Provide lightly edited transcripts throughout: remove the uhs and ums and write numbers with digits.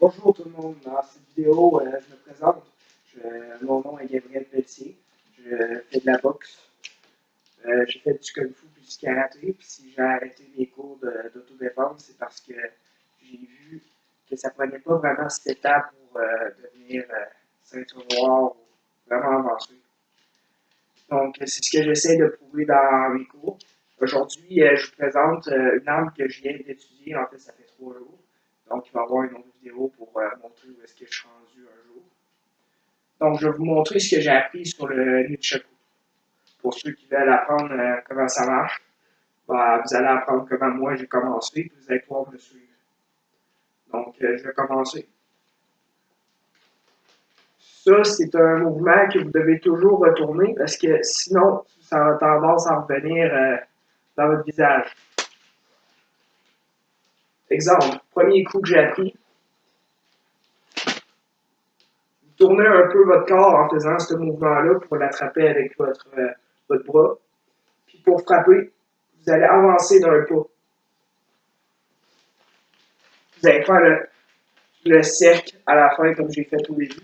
Bonjour tout le monde, dans cette vidéo, je me présente. Mon nom est Gabriel Pelletier. Je fais de la boxe. J'ai fait du kung fu puis du karaté. Puis si j'ai arrêté mes cours d'autodéfense, c'est parce que j'ai vu que ça prenait pas vraiment cette étape pour devenir ceinture noire ou vraiment avancé. Donc, c'est ce que j'essaie de prouver dans mes cours. Aujourd'hui, je vous présente une arme que je viens d'étudier. En fait, ça fait 3 jours. Donc, il va y avoir une autre vidéo pour montrer où est-ce que je suis rendu un jour. Donc, je vais vous montrer ce que j'ai appris sur le nunchaku. Pour ceux qui veulent apprendre comment ça marche, bah, vous allez apprendre comment moi j'ai commencé, puis vous allez pouvoir me suivre. Donc, je vais commencer. Ça, c'est un mouvement que vous devez toujours retourner parce que sinon, ça a tendance à revenir dans votre visage. Exemple, premier coup que j'ai appris, vous tournez un peu votre corps en faisant ce mouvement-là pour l'attraper avec votre bras. Puis pour frapper, vous allez avancer d'un pas. Vous allez faire le cercle à la fin comme j'ai fait au début.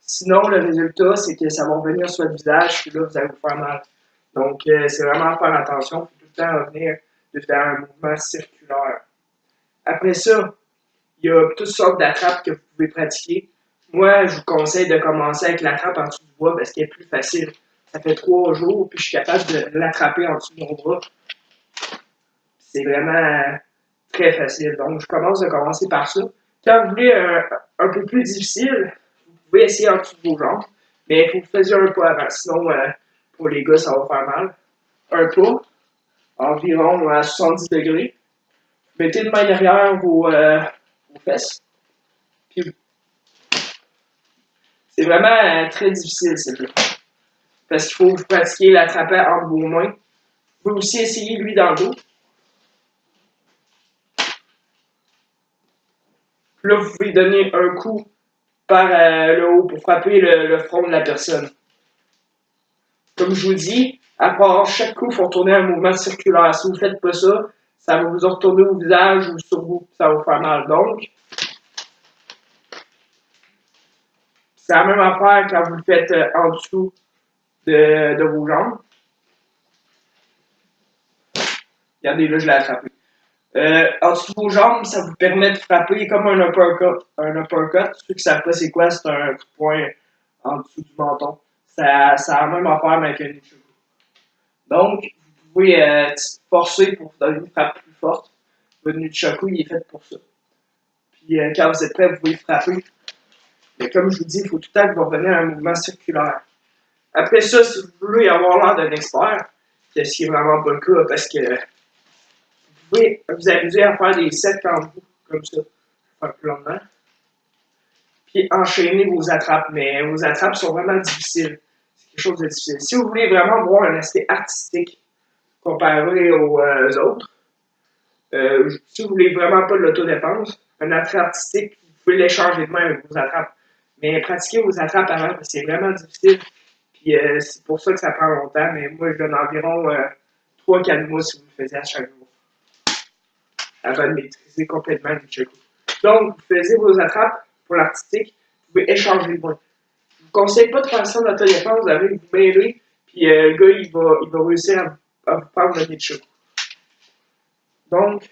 Sinon, le résultat, c'est que ça va revenir sur votre visage, puis là, vous allez vous faire mal. Donc, c'est vraiment à faire attention. Il faut tout le temps revenir de faire un mouvement circulaire. Après ça, il y a toutes sortes d'attrapes que vous pouvez pratiquer. Moi, je vous conseille de commencer avec l'attrape en dessous du bras parce qu'elle est plus facile. Ça fait 3 jours, puis je suis capable de l'attraper en dessous de mon bras. C'est vraiment très facile. Donc, je commencer par ça. Quand vous voulez un peu plus difficile, vous pouvez essayer en dessous de vos jambes, mais il faut que vous fassiez un pas avant. Sinon, pour les gars, ça va faire mal. Un pas, environ à 70 degrés. Mettez une main derrière vos fesses. Puis, c'est vraiment très difficile, celle-là. Parce qu'il faut que vous pratiquiez l'attraper entre vos mains. Vous pouvez aussi essayer lui dans le dos. Puis là, vous pouvez donner un coup par le haut pour frapper le front de la personne. Comme je vous dis, à part chaque coup, il faut tourner un mouvement circulaire. Si vous ne faites pas ça, ça va vous retourner au visage ou sur vous, ça va vous faire mal. Donc, c'est la même affaire quand vous le faites en dessous de vos jambes. Regardez, là, je l'ai attrapé. En dessous de vos jambes, ça vous permet de frapper comme un uppercut. Un uppercut, ceux qui ne savent pas c'est quoi, c'est un coup de poing en dessous du menton. Ça a la même affaire mais avec un nunchaku. Donc, vous pouvez forcer pour donner une frappe plus forte. Votre nunchaku, il est fait pour ça. Puis, quand vous êtes prêt, vous pouvez frapper. Mais comme je vous dis, il faut tout le temps que vous reveniez à un mouvement circulaire. Après ça, si vous voulez avoir l'air d'un expert, ce qui n'est vraiment pas le cas, parce que vous pouvez vous amuser à faire des sets quand vous, comme ça, faire plus longuement. Puis enchaîner vos attrapes, mais vos attrapes sont vraiment difficiles. C'est quelque chose de difficile. Si vous voulez vraiment voir un aspect artistique comparé aux autres, si vous voulez vraiment pas de l'autodéfense, un attrait artistique, vous pouvez l'échanger de main avec vos attrapes. Mais pratiquez vos attrapes avant, parce que c'est vraiment difficile. Puis c'est pour ça que ça prend longtemps, mais moi je donne environ 3-4 mois si vous le faisiez à chaque jour. Avant de maîtriser complètement le nunchaku. Donc, vous faisiez vos attrapes pour l'artistique, vous pouvez échanger de main. Je ne vous conseille pas de faire ça dans l'autodéfense, vous allez vous mêler, puis le gars il va réussir à vous prendre le nunchaku. Donc,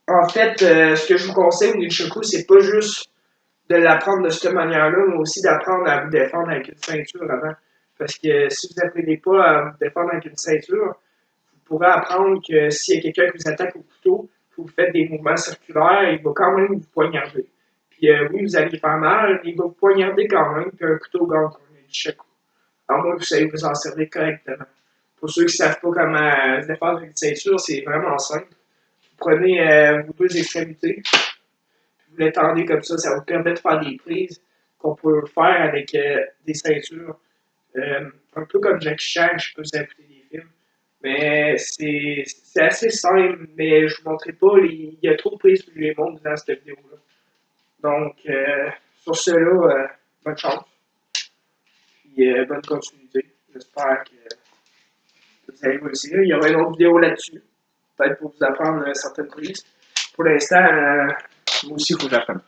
en fait, ce que je vous conseille au nunchaku, c'est pas juste de l'apprendre de cette manière-là, mais aussi d'apprendre à vous défendre avec une ceinture avant. Parce que si vous n'apprenez pas à vous défendre avec une ceinture, vous pourrez apprendre que s'il y a quelqu'un qui vous attaque au couteau, vous faites des mouvements circulaires, il va quand même vous poignarder. Puis oui, vous allez faire mal, mais il va vous poignarder quand même, puis un couteau gagne comme un nunchaku. À moins que vous savez vous en servir correctement. Pour ceux qui ne savent pas comment se défendre avec une ceinture, c'est vraiment simple. Vous prenez vos deux extrémités, vous l'étendez comme ça vous permet de faire des prises qu'on peut faire avec des ceintures. Un peu comme Jackie Chan, je sais pas si vous avez écouté des films. Mais c'est assez simple, mais je ne vous montrerai pas. Il y a trop de prises que je les montre dans cette vidéo-là. Donc, sur cela, bonne chance. Puis, bonne continuité. J'espère que vous allez réussir. Il y aura une autre vidéo là-dessus. Peut-être pour vous apprendre certaines prises. Pour l'instant, Moi aussi, il faut que j'apprenne.